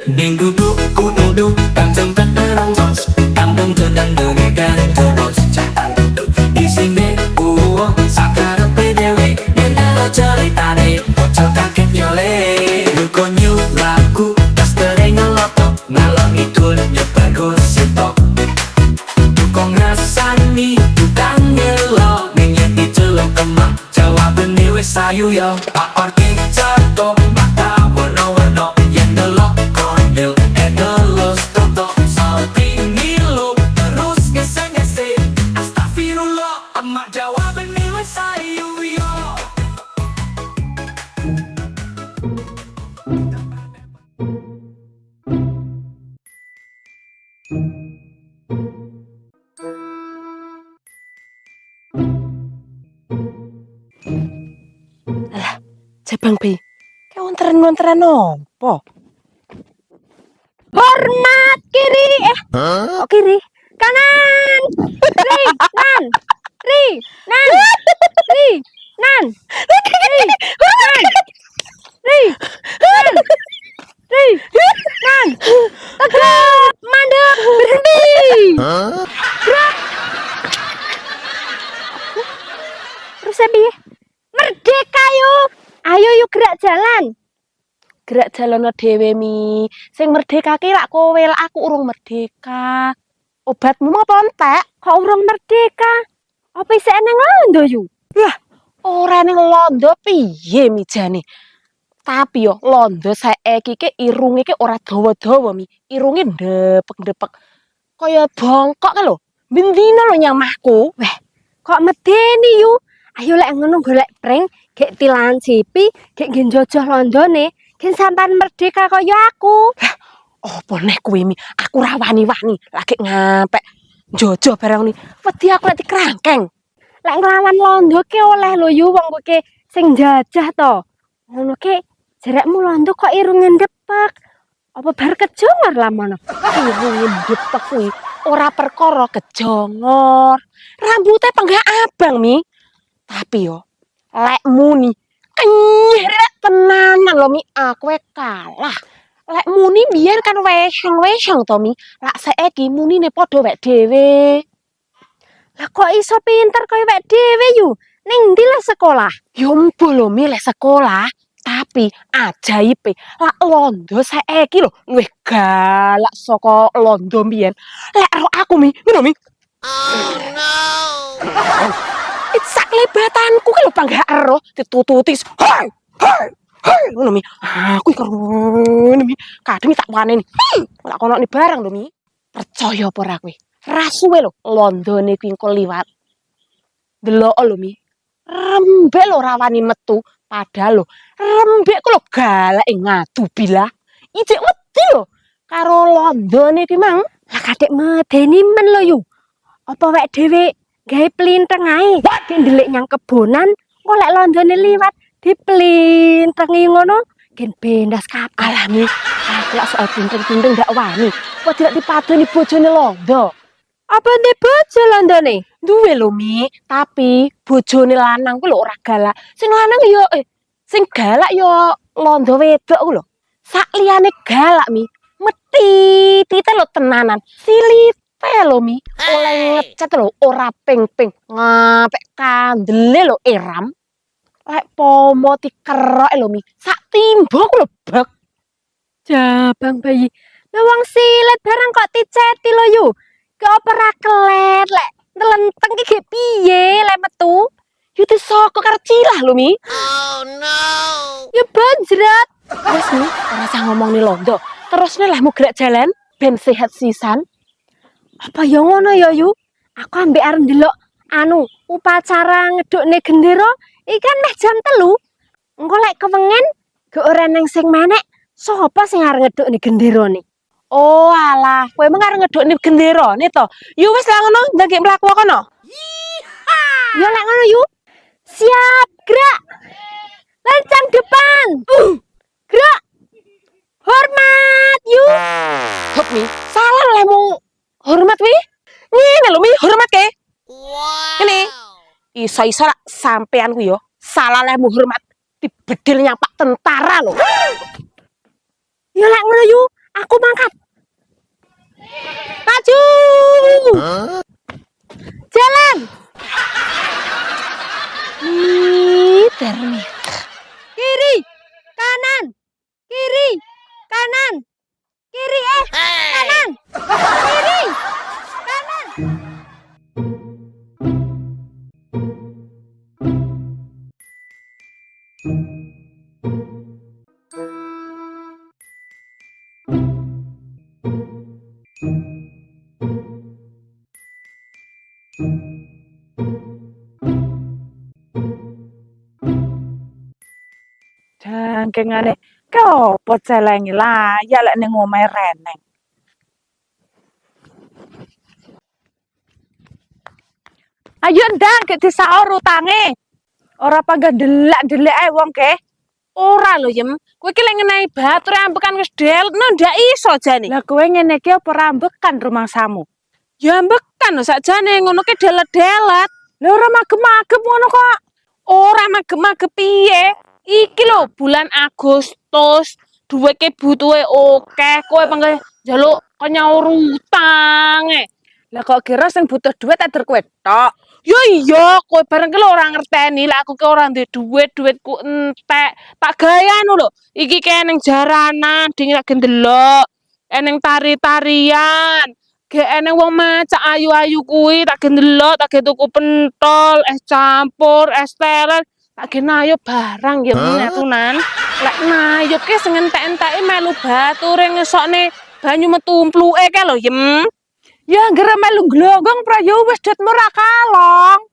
Minggu ku duduk dan tempat terang bos, kampung sedang dengarkan terus cakap di sini uang sakar PDW dan cerita deh bocor kakek jole dukonyu lagu tas tereng ngelotok ngalong ikut bagus sitok tukang rasani tukang ngelok minyak di celok kemang jawaban ni wes sayu yo pak orki catok mata warna-warna yang delok kondel edelos toto salting ngilu terus ngese-ngese astagfirullah emak jawaban ni wes sayu yo. Alah, Jabang Bi, kayak wonteran-wonteran opo? Hormat kiri, oh kiri, kanan, ri, nan, ri, nan, ri, nan, ri, nan, ri, nan, ri, nan, tegak, mandek, berhenti, gerak, terus abi, merdeka yuk, ayo yuk gerak jalan. Gerak jalono dhewe mi. Sing merdeka ki lak kowe, lak aku urung merdeka. Obatmu apa entek? Kok urung merdeka? Apa isih nang londo yu? Lah, ora ning londo piye mi jane? Tapi yo londo saiki ki irunge ki ora dawa-dawa mi. Irunge ndepek-ndepek. Kaya bongkok ka lho. Bendina lho nyamahku. Weh, kok medeni yu? Ayo lek ngono golek prank, gek tilan sipi, gek njojoh londone, gen sampean merdeka kaya aku. Opo nek kuwi mi? Aku ra wani-wani lagi ngapek jojo barang ni. Wedi aku lek dikrangkeng. Lek nglawan londo ki oleh lho yu wong kowe sing jajah to. Ngono ki jerekmu londo kok irunge ndepek. Apa bar kejongor lah mono? Irunge ndepek kuwi ora perkara kejongor. Rambutnya penggak abang mi. Tapi yo lek muni kenyek tenanan lho mi aku kalah. Lek muni biyen kan weseng-weseng to mi. Lak saiki munine padha wek dhewe. Lah kok iso pinter kaya wek dhewe yu? Ning ndi lah sekolah? Yo mbuh lho mi lek sekolah. Tapi ajaibe lak londo saiki lho luwih galak saka londo biyen. Lek ro aku mi, ngono mi. Oh no. Sak lebatanku ki lho panggak ero ditututis. Hai, hai, hai ngono mi. Aku iki ngono mi. Kadang tak waneni. Lak kono ni barang lho mi. Percaya apa ora kowe? Ra suwe lho londone kuwi engko liwat. Delok lho mi. Rembek lho ora wani metu. Padahal lho rembek ku lho galake ngadu bilah. Ijek wedi lho karo londone kuwi mang. Lah kadek medeni men lho yu. Apa wek dhewe gawe plinteng ae? Ki ndelik nyang kebonan, kok lek londone liwat diplintengi ngono, gen bendas kabeh. Alami, aku lak soal plinteng-plinteng ndak wani. Kok tidak dipadoni bojone londo? Apa ndek bojo londone? Duwe lho mi, tapi bojone lanang ku lho ora galak. Sing lanang yo sing galak yo londo wedok ku lho. Sak liyane galak mi, meti tite lho tenanan. Silite lho mi, oleh ngecat lho ora ping-ping. Ngapek kandele lho eram. Lek pomo dikerok lho mi, sak timbo ku lho bek. Jabang bayi. Lah wong silet barang kok diceti lho yu. Ki apa ra kelet lek ntelenteng ki ge piye lek metu? Yo disoko karo cilah lho mi. Oh no. Ya banjrat. Wes mi, ora usah ngomong ni londo. Terus nih lah mau gerak jalan, ben sehat sisan. Apa ya ngono ya yu? Aku ambek arep ndelok upacara ngedukne gendera ikan meh jam 3. Engko lek kewengen ge ora nang sing menek, sapa sing arep ngedukne genderane? Oh alah, kowe emang arep ngedukne genderane to. Yo wis lah ngono, ndang mlaku kono. Ya lek ngono yu. Siap, gerak. Lencang depan. Gerak. Hormat yu. Hop mi, salah lemu. Hormat wi. Ngene lho mi, hormat ke. Wow. Ini iso-iso lak sampean ku yo. Salah lemu hormat. Dibedil nyang Pak Tentara lho. Ya lek ngono yu, Kiri kanan. Kiri kanan. Jangkengane ke opo celengi layak lek ning omahe Reneng. Ayo ndang ke disaur utange. Ora panggah delak-delek ae wong ke. Ora lho, Yem. Kowe iki lek ngenehi batur ambekan wis delno ndak iso jane. Lah kowe ngene iki apa rambekan rumangsamu? Ya ambekan lho sakjane ngono ki delet-delet. Lah ora magem-magem ngono kok. Ora magep-magep piye? Iki lho bulan Agustus, duweke butuhe akeh, kowe panggah njaluk nyaur utang. Lah kok kira sing butuh duit ader kowe tok. Yo iya, kowe bareng ki lho ora ngerteni lek aku ki ora ndek duitku entek. Tak gawe anu lho, iki ki eneng jaranan, ding lek ndelok. Eneng tari-tarian. Ge eneng wong macak ayu-ayu kuwi tak ndelok, tak tuku pentol, es campur, es teren. Tak nayup barang ya menetunan. Lek nayup ki sing entek-enteke melu bature ngesokne banyu metumpluke ke lho, Yem. Ya anggere melu glonggong prayo wis duitmu ra kalong.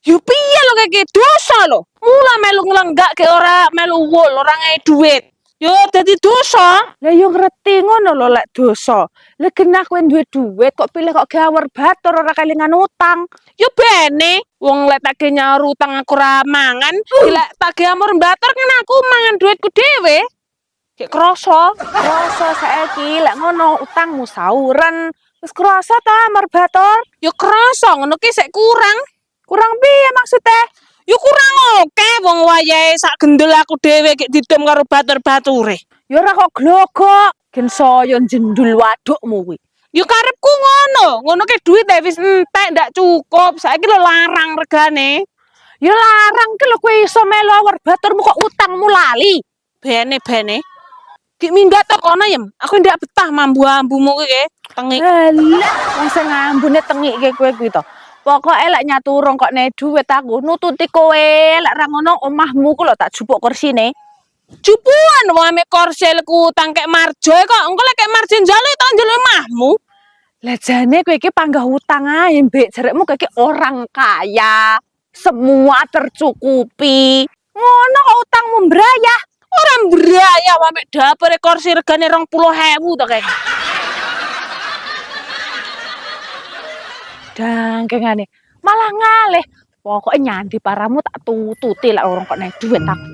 Yo piye lho kaya dosa lho. Mula melu nglenggak ke ora melu wul, ora ngai duit. Yo dadi dosa. Lah yo ngerti ngono lho lek dosa. Lah genah kowe duwe duit kok pilih kok gawar batur ora kelingan utang. Yo bene, wong lek tak nyaur utang aku ora mangan, lek tak amur batur kan aku mangan duitku dhewe. Kayak krasa. Rasa saiki lek ngono utangmu sauren. Wis krasa ta amar batur? Yo krasa ngono ki sik kurang. Kurang piye maksudnya? Yo kurang oke wong wayahe sak gendel aku dhewe gek didom karo batur-bature. Ya ora kok glogok. Gen saya jendul wadukmu kuwi. Yo karepku ngono. Ngono ki duit wis entek ndak cukup. Saiki lho larang regane. Ya larang ke lho kowe iso melu awar baturmu kok utangmu lali. Bene. Ki minggat tok kono Yem. Aku ndak betah mambu-ambumu kuwi tengik. Alah, wong sing ngambune tengike kowe kuwi to. Pokoke lek nyaturung kok nek dhuwit aku nututi kowe lek ra ngono omahmu ku lho tak jupuk kursine. Jupuan wae mek korselku utang kek marjo kok. Engko lek kek marjo njaluk tak njaluk mahmu. Lah jane kowe iki panggah utang ae mbek jerekmu kowe iki orang kaya. Semua tercukupi. Ngono kok utangmu mbrayah. Ora mbraya wae mek dapur kursi regane 20.000 to kek. Dangkengane malah ngalih. Pokoke nyandi paramu tak tututi lek orang kok nek dhuwit aku.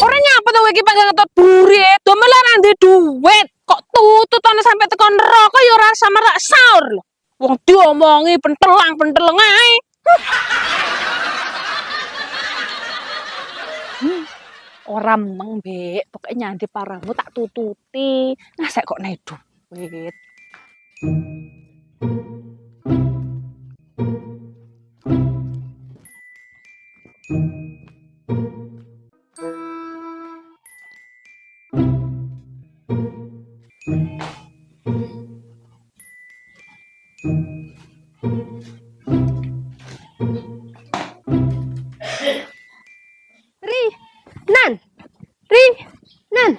Ora nyapa to kowe iki panggang ngetot buri, domel ora ndek duit. Kok tutut ana sampe tekan neraka ya ora sama rak saur lho. Wong diomongi pentelang ae. Ora meng, Mbek. Pokoke nyandi paramu tak tututi. Ngasek kok nek duwit. Nan,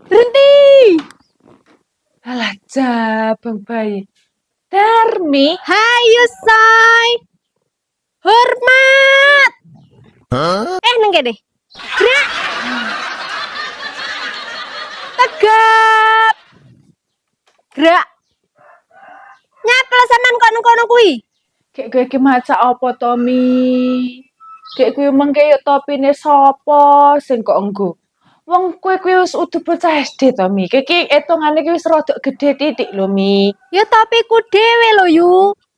Berhenti. Alah jabang bayi. Darmi. hayu say. Hormat. Nang kene. Gerak. Tegap. Gerak. Nyapel sampean kono-kono kuwi. Kayak kowe iki maca apa to, Mi? Kayak kowe mengke yo topine sapa sing kok enggo. Wong kowe kuwi wis udah bocah SD to, Mi. Kayak iki etongane ki wis rada gedhe titik lho, Mi. Ya topiku dhewe lho yu.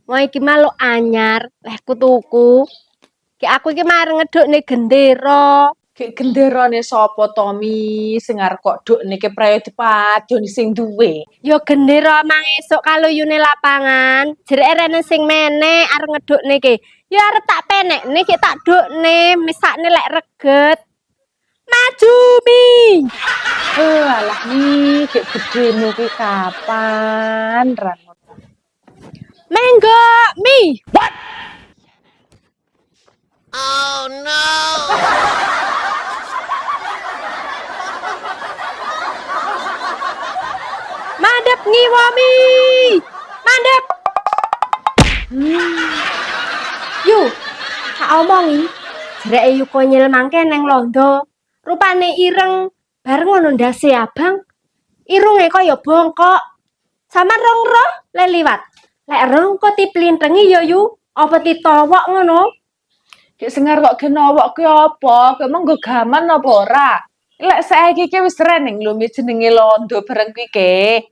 Wah iki malu anyar, leh ku tuku. Ki aku iki mareng ngedukne gendera. Kayak genderane sapa to, Mi? Sing arep kok dukne ki prayo dipadoni sing duwe. Ya gendera mang esuk kalau yune lapangan. Jereke rene sing meneh arep ngedukne ki. Ya arep tak penekne ki tak dukne, misakne lek reget. Maju Mi. Alah, Mi, kayak gedene ki kapan ran. Menggo Mi. Madep ngiwa Mi. Madep. Yu, tak omongi. Jereke yu konyil mangke neng londo. Rupane ireng bareng ngono ndase abang. Irunge kaya bongkok. Sama rong roh le liwat. Lek rong kok tiplintengi ya yu. Apa ditowok ngono? Kayak sing arep kok genowok ki apa? Kok emang nggo gaman apa ora? Lek saiki ki wis reneng lho, Mi, jenenge londo bareng kuwi ke.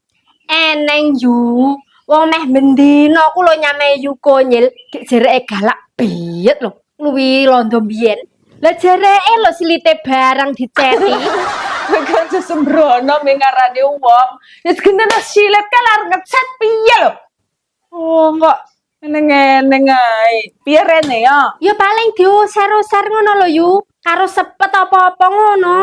Eneng yu. Wong meh bendina aku lho nyame yu konyil. Dik jereke galak biyet lho. Luwi londo biyen. Lah jereke lho silite barang diceti. Kowe kan sembrono Mi ngarani wong. Wis genene silet kan arep ngecet piye lho? Oh, kok eneng-eneng ae. Piye rene ya? Ya paling diusir-usir ngono lho yu. Karo sepet apa-apa ngono.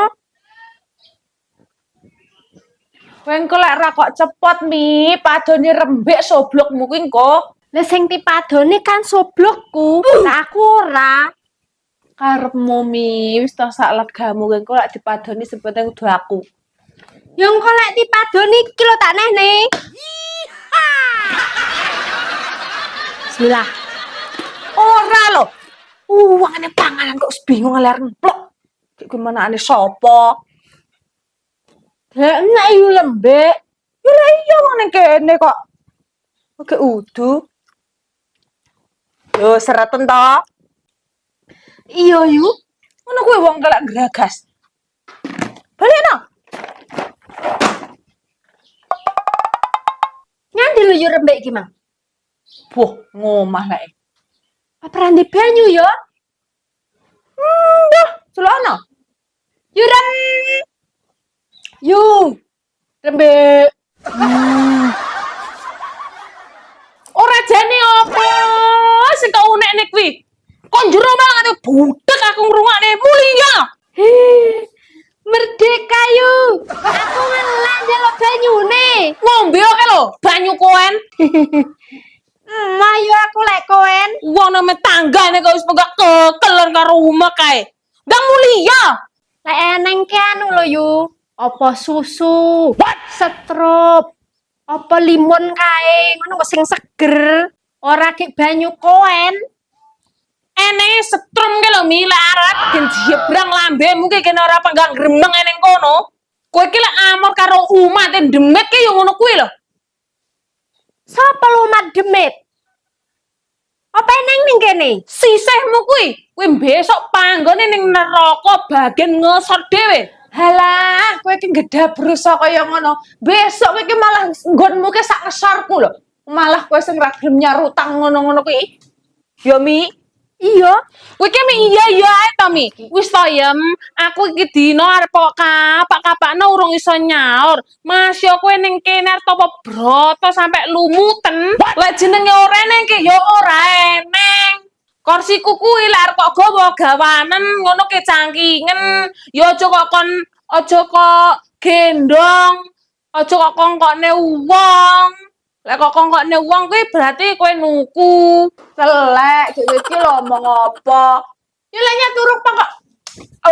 Kowe engko lek ra kok cepot, Mi, padone rembek soblokmu kuwi engko. Lah sing dipadone kan soblokku. Lah aku ora. Karepmu, Mi, wis ta sak legamu kowe engko lek dipadoni sebeteng kudu aku. Ya engko lek dipadoni iki lho tak nehne. Bismillah. Ora lho. Wangane panganan kok bingung aler nemplok. Iki kuwi manane sapa? Lah enak yu lembek. Ya lah iya wong ning kene kok. Oke udu. Yo sereten to. Iya yu. Ngono kuwi wong kelak geragas. Balekno. Nyandi lho yu rembek iki, Mang. Boh, ngomah lek. Paparan di banyu ya. Dah, celono. Yu rem. Yu. Rembek. Ora jane apa? Sing kok unek-nek kuwi. Kok njero malah ngate budek aku ngrungokne mulia. Merdeka yu. Aku ngelak njaluk banyune. Ngombe oke lho, banyu koen. Mayu aku lek koen. Wong nang tanggane kok wis pegak kekeler karo omah kae. Ndang mulia. Lek eneng ke anu lho yu. Apa susu? Setrup. Apa limun kae? Ngono kok sing seger. Ora kek banyu koen. Enenge setrum ke lho Mi lek arep gen jebrang lambemu ki kene ora penggang gremeng eneng kono. Kowe ki lek amor karo umat demet ki yo ngono kuwi lho. Sapa lumat demit? Apa eneng ning kene? Sisihmu kuwi, kuwi besok panggone ning neraka bagian ngesot dhewe. Halah, kowe ki gedabru kaya ngono. Besok kowe ki malah nggonmu ki sak ngesorku lho. Malah kowe sing ra gelem nyarutang ngono-ngono kuwi. Yo Mi, Iya. kowe ki Mi iya ae to Mi. Wis to yem, aku iki dina arep kok kapak-kapakno urung iso nyaur. Masya kowe ning kene arep apa broto sampe lumuten. Lek jenenge ora eneng ki ya ora eneng. Kursiku kuwi lek arep kok gawa gawanen ngono ki cangkingen. Ya aja kok gendong. Aja kok kongkone wong. Lek kok kongkone wong kuwi berarti kowe nuku. Telek, dhewe iki lho omong apa? Ya lek nyaturuk kok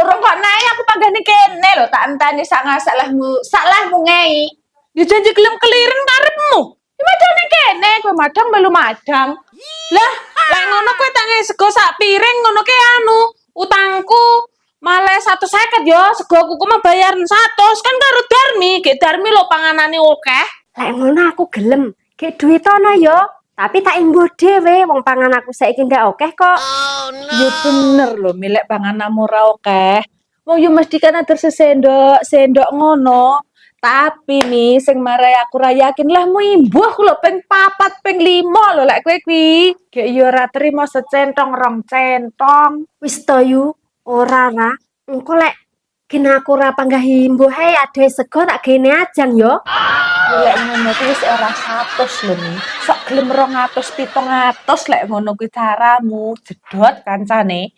urung kok nae aku panggane kene lho, tak enteni sak salahmu ngei. Ya janji gelem keliren karepmu. Ya madane kene, kowe madang melu madang. Lah, lek ngono kowe tak ngei sego sak piring ngono ki anu, utangku malah 150 ya, sego kuku mah bayaran 100 kan karo Darmi, ge Darmi lho panganane akeh. Lek ngono aku gelem. Gek duit ana ya, tapi tak imbuh dhewe wong pangan aku saiki ndak akeh kok. Ya bener lho, milek pangananmu ora akeh. Wong yo mesti kan atur sendok ngono. Tapi nih sing marai aku ra yakin lah mu imbuh lho ping 4 ping 5 lho lek kowe kuwi. Gek yo ora trimo secentong rong centong. Wis to yu, ora ra. Engko lek gen aku ora panggah imbuh ae ade sego tak gene ajang yo. Ya lek ngono kuwi wis ora 100 lho nih. Sok gelem 200 700 lek ngono kuwi caramu. Jedot kancane.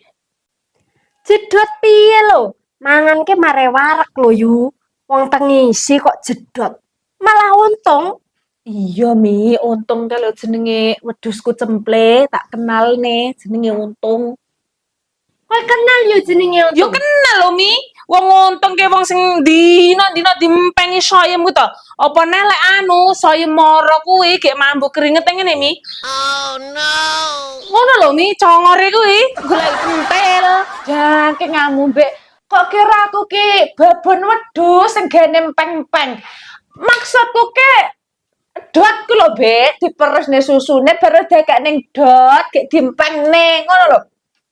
Jedot piye lho? Mangan ke mare warek lho yu. Wong tengisi kok jedot. Malah untung. Iya Mi, untung kalau jenenge wedhusku cemple, tak kenal nih jenenge untung. Kowe kenal yo jenenge Yo untung. kenal lho Mi. Wong untung ke wong sing dina dimpengi soyem ku to. Apa neh lek soyem moro kuwi gek mambu keringet ngene Mi. Oh no. Ngono lho Mi, congore kuwi golek pentil. Jangke ngamu mbek. Kok kira aku ki babon wedhus sing gene peng-peng. Maksudku ki dot ku lho, Bek, diperesne susune baru dekek ning dot, gek dimpengne ngono lho.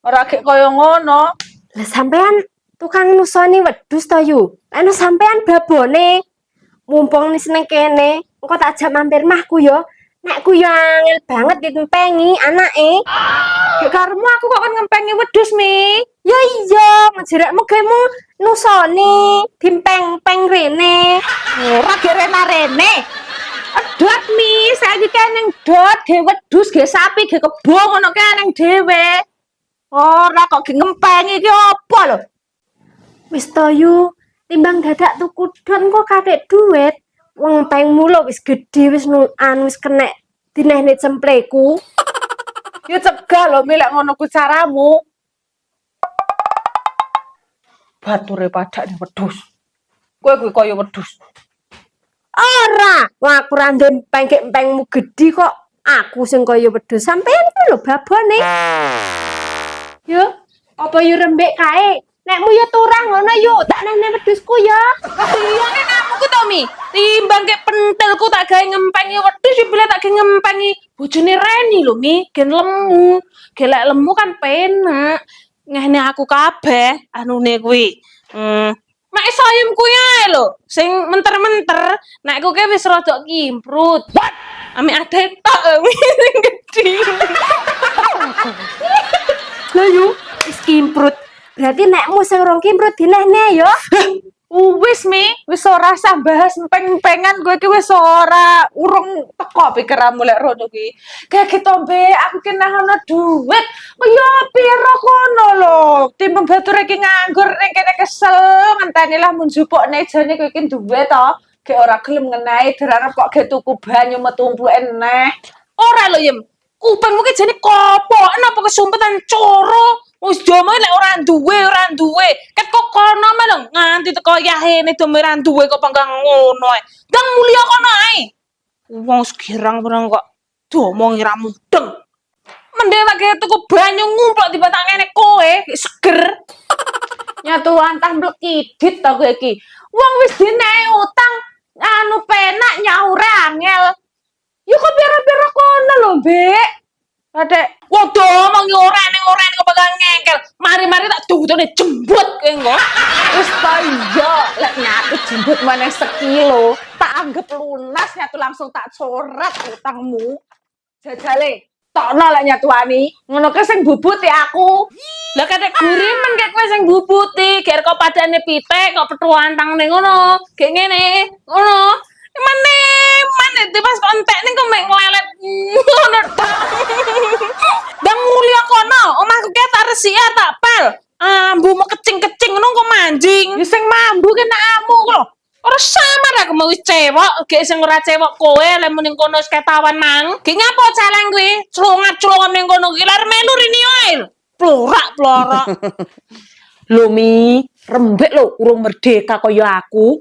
Ora gek kaya ngono. Lah sampean tukang nusoni wedhus to yu. Anu sampean babone. Mumpung nih seneng kene, engko tak ajak mampir mahku yo. Nek ku yo angel banget ditempengi anake. Gek karemu aku kok kan ngempengi wedhus, Mi. Ya iya, ngejerekmu gemu nusoni dimpeng-peng rene. Ora gek rene. Dot Mi, saiki kene dot ge wedhus, ge sapi, ge kebo ngono kene dhewe. Ora kok ge ngempengi iki apa lho? Wis to yu, timbang dadak tuku dot kok katik duit. Wong pengmu lho wis gedhe wis wis kenek dinehne cempleku. Ya cegah lho milek ngono ku caramu. Bature padane wedhus. Kowe kuwi kaya wedhus. Ora, wong aku ra ndempeng-empengmu gedhi kok. Aku sing kaya wedhus. Sampeyan kuwi lho babone. Yo, apa yu rembek kae? Nekmu yo turang ngono yu, tak nene wedhusku ya. Iyane kamu ku to Mi. Timbang ke pentilku tak gawe ngempengi wedhus yo tak gawe ngempengi bojone Reni lho Mi, gen lemu. Gelek lemu kan penak. Ngene aku kabeh anune kuwi. Mek soyem kuwi ae lho, sing menter-menter, nek ku ke wis rada kimprut. Ame ade tok sing gedhi. Lah yu, wis kimprut. Berarti nekmu sing rong kimprut dinehne yo. Wis Mi, wis ora usah bahas peng-pengan kowe iki wis ora urung teko pikiranmu lek rono kuwi. Kayak gitu Mbak, aku ki nahono duit. Kaya piro kono lho. Timbang batur iki nganggur ning kene kesel ngenteni lah mun jupukne jane kowe iki duwe to. Gek ora gelem ngenehi dirarep kok ge tuku banyu metu eneh. Ora lho Yem. Kupingmu ki jane kopokan apa kesumpetan coro. Wis jomo lek ora duwe. Ket kok kono meh lho nganti teko yahene do ora duwe kok panggang ngono ae. Ndang mulia kono ae. Wong segirang-pirang kok diomongi ra mudeng. Mendhe wae tuku banyu ngumplok dibatang ngene kowe, seger. Nyatu antah mlekidit to kowe iki. Wong wis dinehi utang anu penak nyaure angel. Ya kok pira-pira kono lho, Mbak. Adek, Wong do omongi ora ning kok panggang ngengkel. Mari-mari tak dutune jembut kowe engko. wis ta iya, lek nyatu jembut meneh sekilo, tak anggap lunas nyatu langsung tak coret utangmu. Jajale, tokno lek nyatuani, ngono ke sing bubuti aku. Lah kadek gurimen kek kowe sing bubuti, ger kok padane pitik kok petuan tang ning ngono. Gek ngene, ngono. Mana pas kok entek ning kok mek nglelet. Ngono tok. Dang mulia kono, omahku ki tak resiki tak pel. Ambu mau kecing-kecing ngono kok manjing. Ya sing mambu ki nekmu lho. Ora samar aku mau wis cewek, gek sing ora cewek kowe lek ning kono wis ketawan mang. Gek ngapo celeng kuwi? Culungat-culungan ning kono ki lar melu rini wae. Plorak-plorak. Lho Mi, rembek lho urung merdeka kaya aku.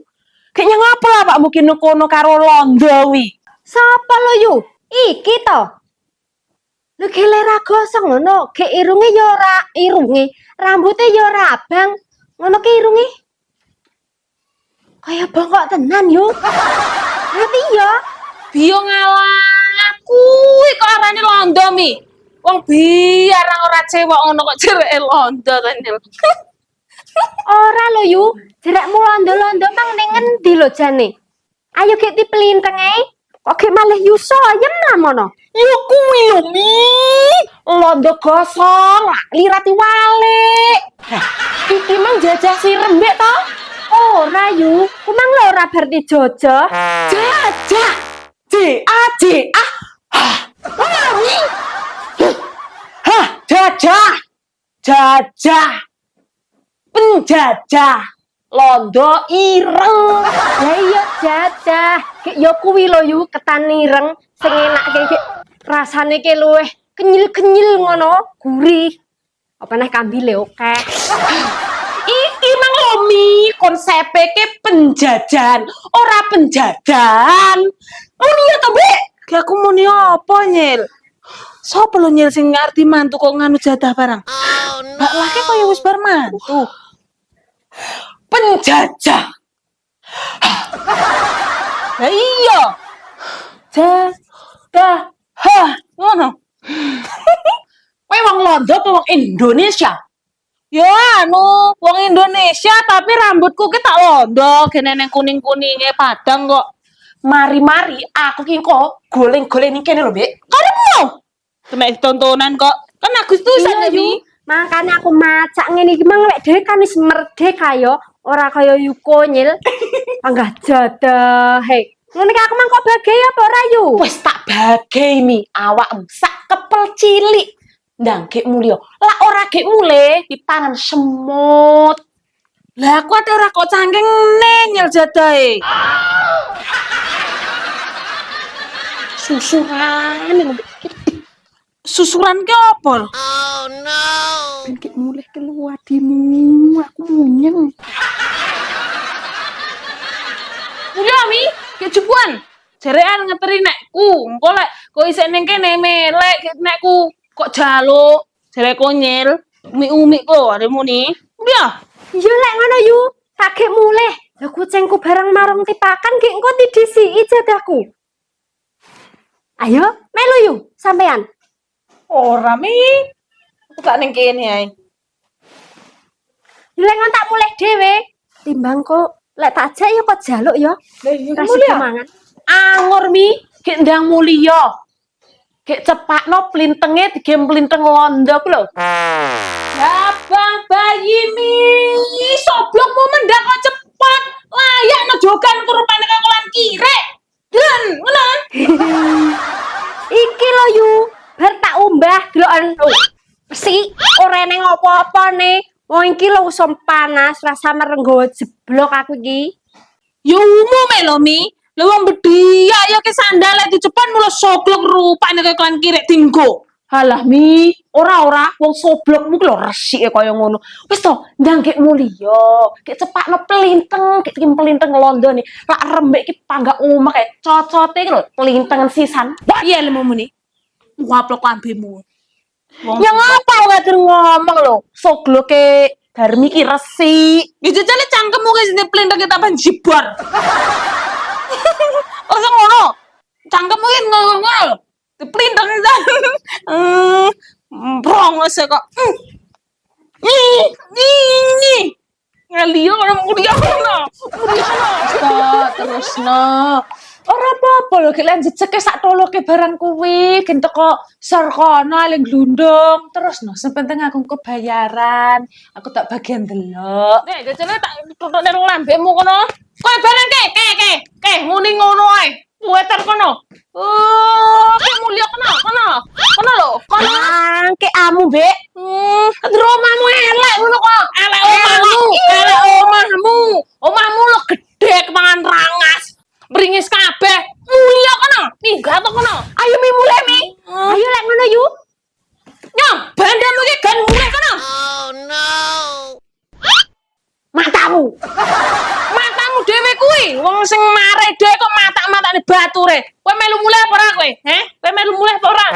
Kayaknya ngapa lah Pak mungkin kono karo londo wi. Sapa lo yu? Iki to. Lho gelera gosong ngono, ge irunge yo ora irunge, rambutnya yo ora abang. Ngono ke irunge. Kaya bongkok tenan yo. Berarti ya Bio ngalah kuwi kok arane londo mi. Wong biar ora cewek ngono kok jereke londo ta Nil. Ora lho Yu, jerekmu londo-londo mang ning ngendi lho jane? Ayo gek dipelinteng ae. Kok gek malih Yuso ayem namono. Yo kuwi lho Mi. Londo gosong, lirati wale. Hah, iki mang jajah si rembek to? Ora Yu, kumang lho ora berarti jojo. Jajah. J-A-J-A. Hah. Wali. Hah, jajah. Jajah. Penjajah. Londo ireng. Lah iya jajah. Gek yo kuwi lho Yu, ketan ireng sing enak gek rasane ke luweh kenyil-kenyil ngono, gurih. Apa neh kambile oke. Iki mang lomi konsepe ke penjajan, ora penjajan. Oh iya to, Bek. Ki aku muni apa Nyil? Sopo lho Nyil sing ngerti mantu kok nganu jadah barang? Mbak laki kaya wis bar mantu. Penjajah. Lah iya. Jadah. Hah, ngono. Kowe wong Londo apa wong Indonesia? Yo anu, wong Indonesia tapi rambutku ki tak londo, gene neng kuning-kuninge padang kok. Mari-mari aku ki kok goleng-goleng ning kene lho, Bek. Karepmu. Kena tontonan kok. Kan Agustusan Iya ya, Mi. Yu, makanya aku macak ngene iki mang lek dhewe kan wis merdeka yo, ora kaya Yu konyil. Panggah jadah. Hei, ngene iki aku mang kok bagai apa ora Yu? Wis tak bagai Mi, awakmu sak kepel cilik. Ndang gek mulya. Lah ora gek mule dipangan semut. Lah aku ada ora kok cangkeng Nyil jadahe. Susuran lho, Bek. Susuran ki apa? Ben gek mulih keluar dimu, aku munyeng. Mulya Mi, kejupuan. Jerean ngeteri nekku. Engko lek kok isih ning kene melek nekku kok jaluk. Jere konyil, umi-umi kok aremu ni. Mulya. Iya lek ngono Yu, tak gek mulih. Lah kucingku bareng marung tipakan gek engko didisiki jadahku. Ayo, melu Yu, sampean. Ora Mi. Aku tak ning kene ae. Lek ngon tak mulih dhewe. Timbang kok lek tak ajak ya kok jaluk ya. Lah iya Kasih mulya. mangan. Anggur Mi, gek ndang mulya. Gek cepakno plintenge digem plinteng londo ku lho. Abang bayi Mi, soblokmu mendak kok cepet. Layak nejogan kurupane kaya kolan kirek. Dan, ngono. Iki lho Yu, bar tak umbah deloken. Si ora eneng apa-apa nih. Wong iki lho usum panas, rasa merenggo jeblok aku iki. Ya umume lho Mi. Lha wong bedhiak ya ke sandal lek dicepan mulai soblok rupane kaya kolan kirek dinggo. Halah Mi, ora wong soblokmu ku lho resike kaya ngono. Wis to, ndang gek mulya, gek cepakno plinteng, gek digem plinteng londo nih. Lak rembek iki panggak omah kae cocote iki lho, plintengen sisan. Piye lemu muni? Ngaplok lambemu. Ya ngapa gak ngomong lho, sogloke Darmi ki resik. Ya jajale cangkemmu ke sini plinteng kita ban jibar. Ora ngono. Cangkemmu ki ngono. Diplinteng ta. Brong wis kok. Ni. Ngaliyo ora mau kuliah kono. Terusno. Ora apa-apa lho, gek lanjut cek sak toloke barang kuwi, gen teko sor kono aling glundung. Terusno, sepenting aku kebayaran. Aku tak bagian delok. Nek jajale tak tutuk nang lambemu kono. Kowe bareng ke muni ngono ae. Weter kono. Oh, ke mulia kono lho. Kono. Angke amu, Bek. Rumahmu elek ngono kok. Elek omahmu. Omahmu lo gede kemangan rangas. Bringis kabeh. Mulia kono. Minggat to kono. Ayo Mi mulai Mi. Ayo lek ngono Yu. Nyong, bandamu ki gan mulai kono. Matamu. Matamu dhewe kuwi. Wong sing mare dhewe kok matak-matakne bature. Kowe melu mulai apa ora kowe? Kowe melu mulai apa ora?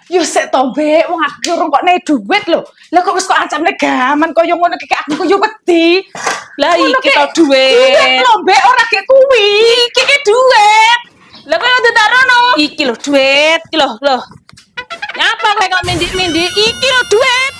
Yo sik to, Bek, wong aku urung kok nek duit lho. Lah kok wis kok ancamne gaman kaya ngono iki aku kok yo wedi. Lah iki to Duit duwe. lho, Bek, ora gek kuwi. Iki ki duwe. Iki lho duit, iki lho. Nyapa kowe kok mindi-mindi? Iki lho duit.